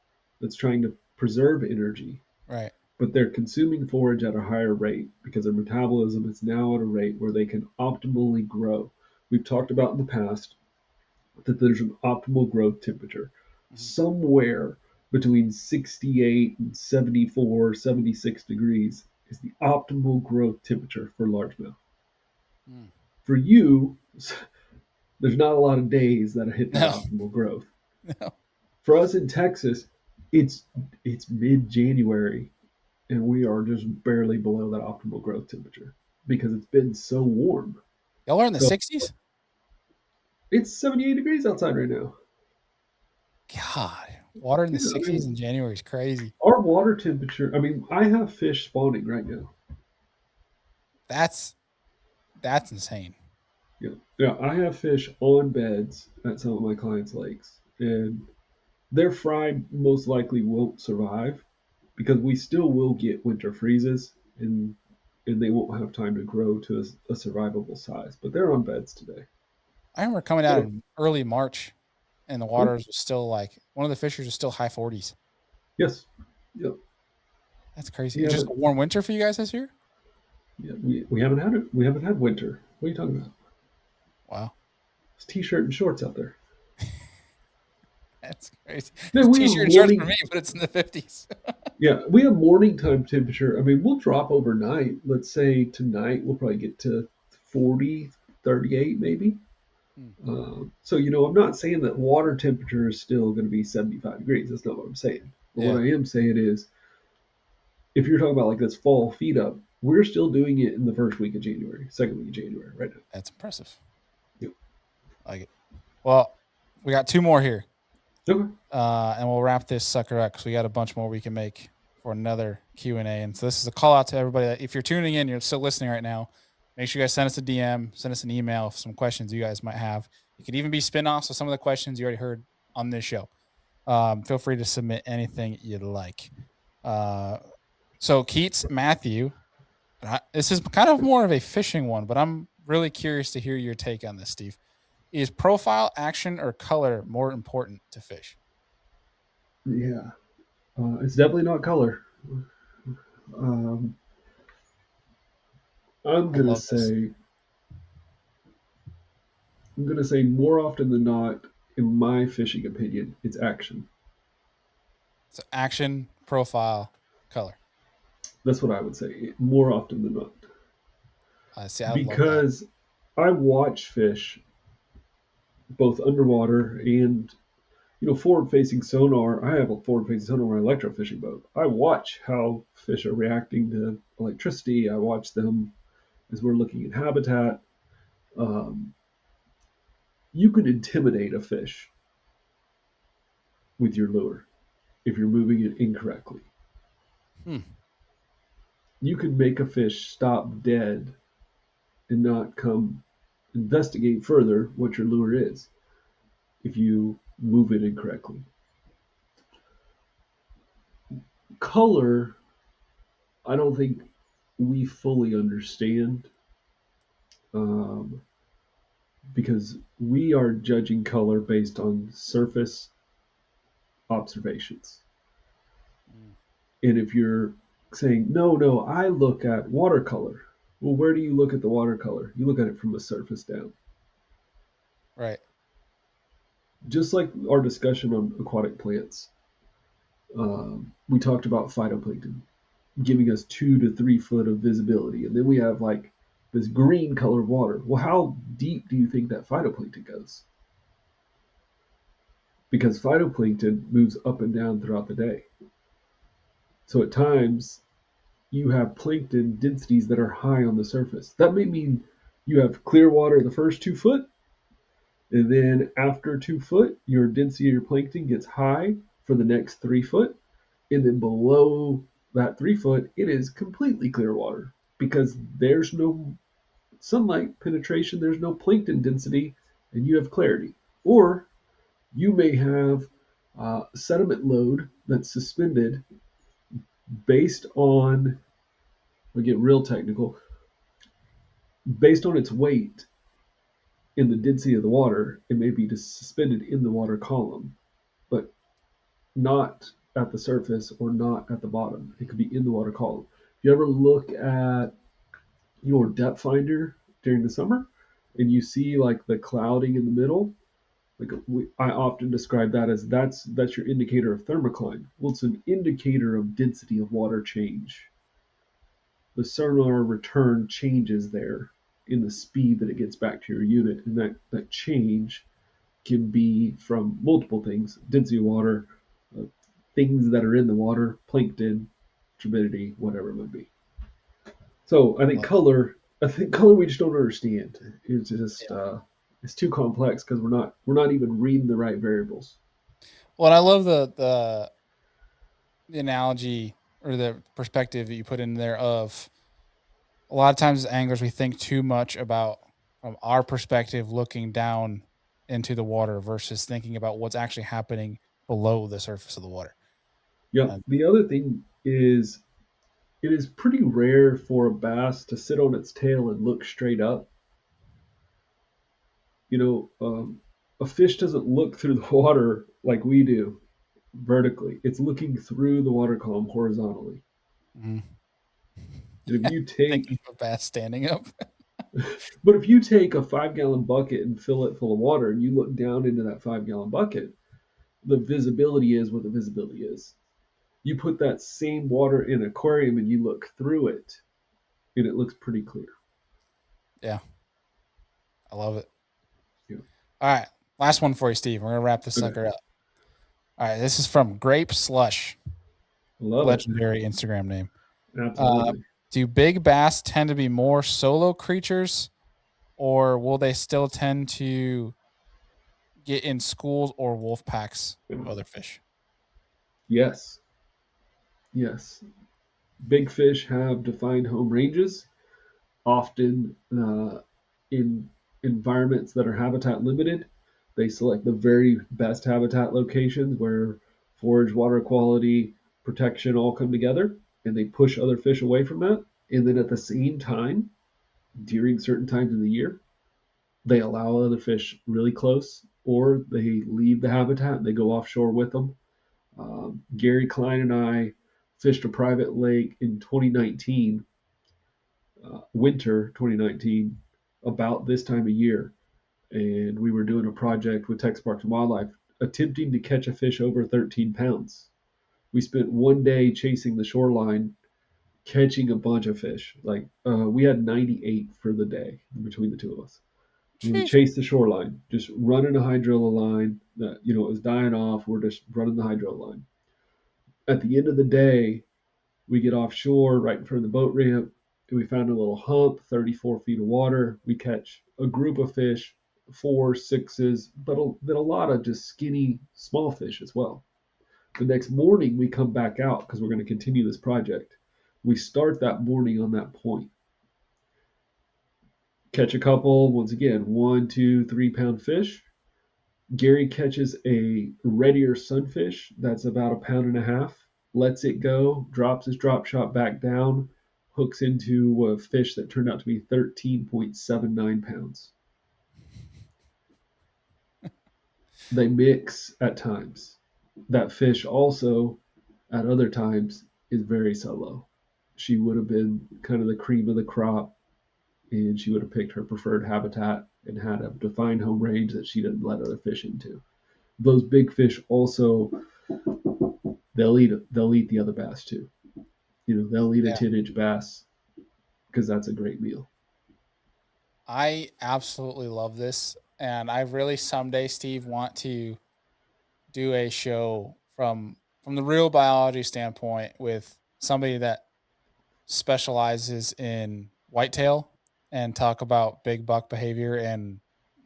that's trying to preserve energy, Right. but they're consuming forage at a higher rate because their metabolism is now at a rate where they can optimally grow. We've talked about in the past that there's an optimal growth temperature Mhm. somewhere between 68 and 74, 76 degrees is the optimal growth temperature for largemouth. Mm. For you, there's not a lot of days that hit that No. optimal growth. No. For us in Texas, it's it's mid-January and we are just barely below that optimal growth temperature because it's been so warm. Y'all are in the So 60s? it's 78 degrees outside right now. God, water in the Yeah, I 60s in mean, January is crazy. our water temperature, I mean, I have fish spawning right now. That's that's insane. Yeah, yeah, I have fish on beds at some of my clients' lakes, and their fry most likely won't survive because we still will get winter freezes, and they won't have time to grow to a survivable size. But they're on beds today. I remember coming out So, in early March and the yeah, waters was still like one of the fishers was still high 40s. yes, yeah, That's crazy. we It's just haven't, a warm winter for you guys this year? yeah, we haven't had it. We haven't had winter. What are you talking about? Wow. It's t-shirt and shorts out there. That's crazy. No, It's we have t-shirt and shorts for me, morning. but it's in the 50s. Yeah, we have morning time temperature. I mean, we'll drop overnight. Let's say tonight we'll probably get to 40, 38 maybe. Hmm. So, I'm not saying that water temperature is still going to be 75 degrees. That's not what I'm saying. But what Yeah, I am saying is, if you're talking about like this fall feed up, we're still doing it in the first week of January, second week of January, right now. that's impressive. Yep. I like it. Well, we got two more here. Okay. And we'll wrap this sucker up because we got a bunch more we can make for another Q&A. And so this is a call out to everybody that if you're tuning in, you're still listening right now, make sure you guys send us a DM, send us an email of some questions you guys might have. It could even be spin-offs of some of the questions you already heard on this show. Feel free to submit anything you'd like. Uh, so Keats, Matthew, this is kind of more of a fishing one, but I'm really curious to hear your take on this, Steve. Is profile, action, or color more important to fish? Yeah. It's definitely not color. Um, I'm I gonna love this. say I'm gonna say more often than not, in my fishing opinion, it's action. So action, profile, color. That's what I would say more often than not. I see. I love that. Because I watch fish both underwater and forward facing sonar. I have a forward facing sonar on my electrofishing boat. I watch how fish are reacting to electricity. I watch them as we're looking at habitat. Um, you can intimidate a fish with your lure if you're moving it incorrectly. Hmm. You can make a fish stop dead and not come investigate further what your lure is if you move it incorrectly. Color, I don't think we fully understand um, because we are judging color based on surface observations. Mm. And if you're saying, no, no, I look at watercolor, Well, where do you look at the watercolor? You look at it from the surface down. Right. Just like our discussion on aquatic plants, we talked about phytoplankton giving us 2 to 3 foot of visibility, and then we have like this green colored water. Well, how deep do you think that phytoplankton goes? Because phytoplankton moves up and down throughout the day. So at times you have plankton densities that are high on the surface. That may mean you have clear water the first 2 foot, and then after 2 foot, your density of your plankton gets high for the next 3 foot, and then below that 3 foot, it is completely clear water because there's no sunlight penetration, there's no plankton density, and you have clarity. Or you may have sediment load that's suspended based on, we get real technical, based on its weight in the density of the water, it may be just suspended in the water column, but not at the surface or not at the bottom. It could be in the water column. If you ever look at your depth finder during the summer and you see like the clouding in the middle, I often describe that as that's your indicator of thermocline. Well, it's an indicator of density of water change. The sonar return changes there in the speed that it gets back to your unit, and that change can be from multiple things: density of water, uh, things that are in the water, plankton, turbidity, whatever it might be. So I think color we just don't understand. It's just Yeah. it's too complex because we're not even reading the right variables. Well, and I love the analogy or the perspective that you put in there of a lot of times as anglers we think too much about from our perspective looking down into the water versus thinking about what's actually happening below the surface of the water. Yep. And The other thing is it is pretty rare for a bass to sit on its tail and look straight up. You know, a fish doesn't look through the water like we do vertically. It's looking through the water column horizontally. mhm. And if Yeah, you thinking take, of a bass standing up. but if you take a 5 gallon bucket and fill it full of water and you look down into that 5 gallon bucket, the visibility is what the visibility is. You put that same water in an aquarium and you look through it, and it looks pretty clear. Yeah, I love it. Yeah. All right, last one for you, Steve. We're gonna wrap this Okay. sucker up. All right, this is from Grape Slush, Love it. legendary Instagram name. Uh, Absolutely. do big bass tend to be more solo creatures, or will they still tend to get in schools or wolf packs of other fish? Yes. Yes. Big fish have defined home ranges, often in environments that are habitat limited. They select the very best habitat locations where forage, water quality, protection all come together, and they push other fish away from that. And then at the same time, during certain times of the year, they allow other fish really close, or they leave the habitat and they go offshore with them. Gary Klein and I fished a private lake in 2019, winter 2019, about this time of year, and we were doing a project with Texas Parks and Wildlife, attempting to catch a fish over 13 pounds. We spent one day chasing the shoreline, catching a bunch of fish. Like we had 98 for the day between the two of us. We Jeez. chased the shoreline, just running a hydrilla line that it was dying off. We're just running the hydrilla line. At the end of the day, we get offshore right in front of the boat ramp, and we found a little hump, 34 feet of water. We catch a group of fish, four, sixes, but then a lot of just skinny, small fish as well. The next morning, we come back out because we're going to continue this project. We start that morning on that point. Catch a couple, once again, 1, 2, 3 pound fish. Gary catches a red ear sunfish that's about a pound and a half, lets it go, drops his drop shot back down, hooks into a fish that turned out to be 13.79 pounds. They mix at times. That fish also, at other times, is very solo. She would have been kind of the cream of the crop. and she would have picked her preferred habitat and had a defined home range that she didn't let other fish into. Those big fish also, they'll eat the other bass too. They'll eat a Yeah. 10-inch bass because that's a great meal. I absolutely love this. And I really someday, Steve, want to do a show from the real biology standpoint with somebody that specializes in whitetail and talk about big buck behavior and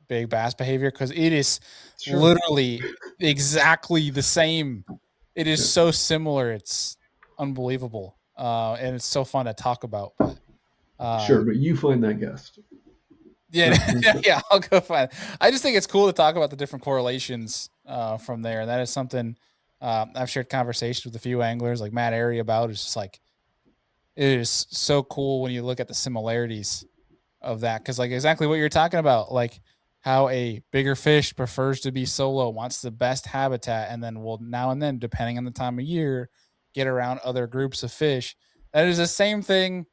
big bass behavior because it is Sure. literally exactly the same. It is Yeah. so similar. It's unbelievable. And it's so fun to talk about. But Sure, uh, but you find that guest. yeah, yeah, I'll go find. I just think it's cool to talk about the different correlations from there, and that is something I've shared conversations with a few anglers like Matt Airy about. It's just like it is so cool when you look at the similarities of that because like exactly what you're talking about, like how a bigger fish prefers to be solo, wants the best habitat, and then will now and then, depending on the time of year, get around other groups of fish. That is the same thing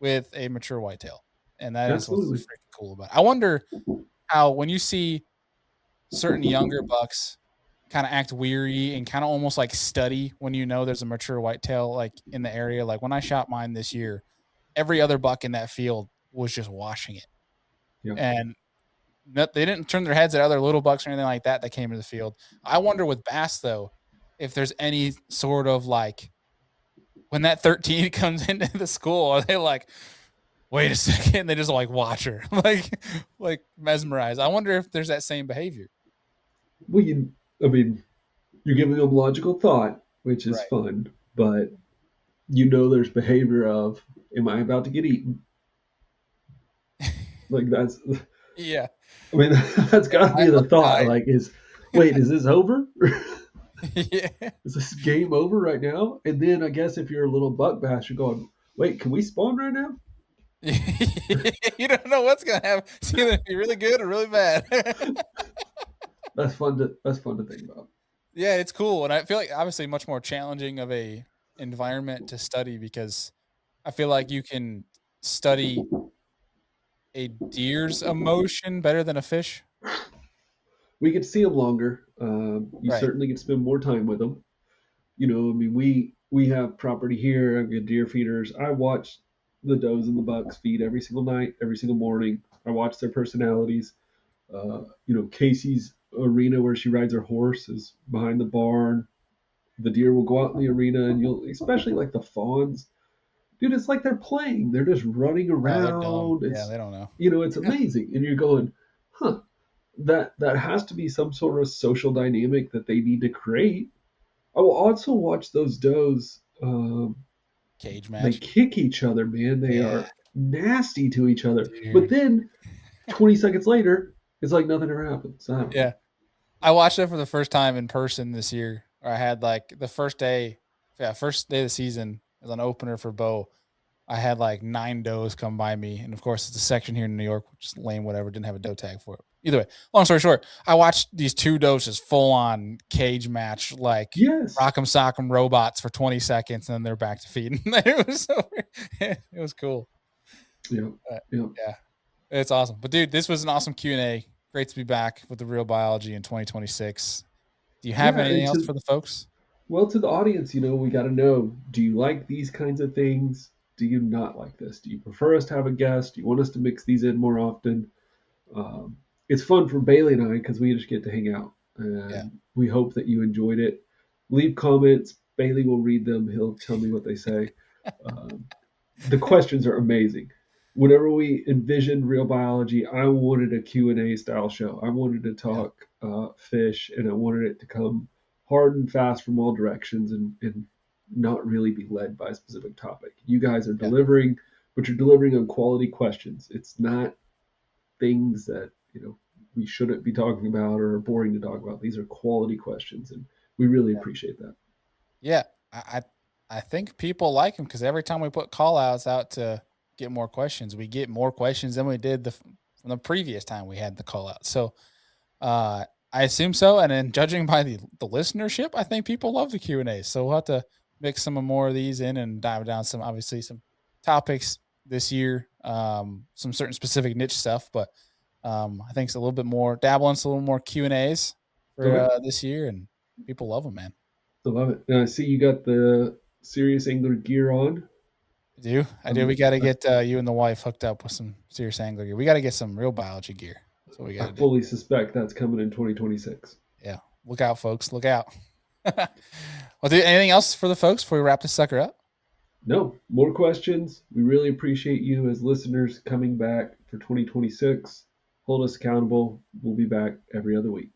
with a mature whitetail, and that is what's Absolutely. freaking cool about it. I wonder how when you see certain younger bucks kind of act weary and kind of almost like study when you know there's a mature whitetail like in the area. Like when I shot mine this year, every other buck in that field was just washing it. Yeah. And they didn't turn their heads at other little bucks or anything like that that came into the field. I wonder with bass though, if there's any sort of like when that 13 comes into the school, are they like, wait a second, they just like watch her, like mesmerized. I wonder if there's that same behavior. Well, I mean, you're giving them logical thought, which is Right. fun, but there's behavior of, am I about to get eaten? Like that's, Yeah. I mean, that's Am got to I be the about thought. to Like, wait, is this over? die? Yeah. Is this game over right now? And then I guess if you're a little buck bass, you're going, wait, can we spawn right now? You don't know what's gonna happen. It's either be really good or really bad. That's fun to think about. Yeah, it's cool, and I feel like obviously much more challenging of a environment to study because I feel like you can study a deer's emotion better than a fish. We get to see them longer. You Right. certainly get to spend more time with them. I mean, we have property here. I've got deer feeders. I watch the does and the bucks feed every single night, every single morning. I watch their personalities. Casey's arena where she rides her horse is behind the barn. The deer will go out in the arena, and you'll, especially like the fawns, dude. It's like they're playing. They're just running Oh, they're dumb. around. Yeah, It's they don't know. it's amazing, and you're going, huh? That has to be some sort of social dynamic that they need to create. I will also watch those does. Cage They match. kick each other, man. They Yeah, are nasty to each other. But dude. then 20 seconds later, it's like nothing ever happens. I don't know. Yeah. I watched it for the first time in person this year. I had like the first day, yeah, first day of the season as an opener for bow. I had like 9 does come by me, and of course, it's a section here in New York, which is lame, whatever, didn't have a doe tag for it. Either way, long story short, I watched these 2 does just full on cage match, like Yes. rock'em sock'em robots for 20 seconds, and then they're back to feeding. It was so it was cool. Yeah. But, Yeah. yeah, it's awesome. But dude, this was an awesome Q&A. Great to be back with the real biology in 2026. Do you have Yeah. anything And else for the folks? to the audience, we got to know, do you like these kinds of things? Do you not like this? Do you prefer us to have a guest? Do you want us to mix these in more often? Um, it's fun for Bailey and I because we just get to hang out, Yeah. and we hope that you enjoyed it. Leave comments. Bailey will read them. He'll tell me what they say. Um, the questions are amazing. Whenever we envisioned real biology, I wanted a Q&A style show. I wanted to Yeah. talk fish, and I wanted it to come hard and fast from all directions, and not really be led by a specific topic. You guys are Yeah. delivering, but you're delivering on quality questions. It's not things that we shouldn't be talking about or are boring to talk about. These are quality questions, and we really appreciate that. Yeah, I think people like him because every time we put call outs out to get more questions, we get more questions than we did from the previous time we had the call out. So I assume so. And then judging by the listenership, I think people love the Q&A. So we'll have to mix some more of these in and dive down some obviously some topics this year some certain specific niche stuff, but I think it's a little bit more dabbling, a little more Q&As for Okay, this year, and people love them, man. I love it. And I see you got the Serious Angler gear on. I do. We got to get you and the wife hooked up with some serious angler gear. We got to get some real biology gear. That's what we got I to do. fully suspect that's coming in 2026. Yeah. Look out, folks. Look out. Well, anything else for the folks before we wrap this sucker up? No, more questions. We really appreciate you as listeners coming back for 2026. Hold us accountable. We'll be back every other week.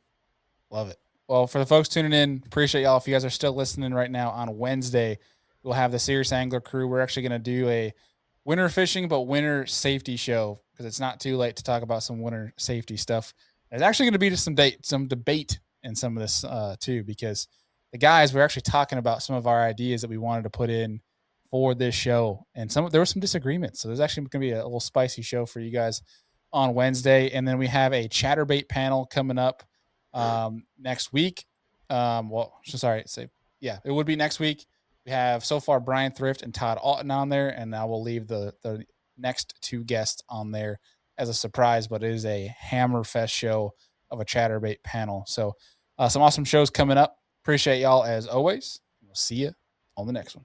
Love it. Well, for the folks tuning in, appreciate y'all. If you guys are still listening right now, on Wednesday, we'll have the Serious Angler crew. We're actually going to do a winter fishing, but winter safety show because it's not too late to talk about some winter safety stuff. There's actually going to be just some debate in some of this too, because the guys were actually talking about some of our ideas that we wanted to put in for this show, and there were some disagreements. So there's actually going to be a little spicy show for you guys on Wednesday, and then we have a chatterbait panel coming up next week. Yeah, it would be next week. We have so far Brian Thrift and Todd Alton on there, and I will leave the next two guests on there as a surprise, but it is a Hammerfest show of a chatterbait panel. So some awesome shows coming up. Appreciate y'all as always. We'll see you on the next one.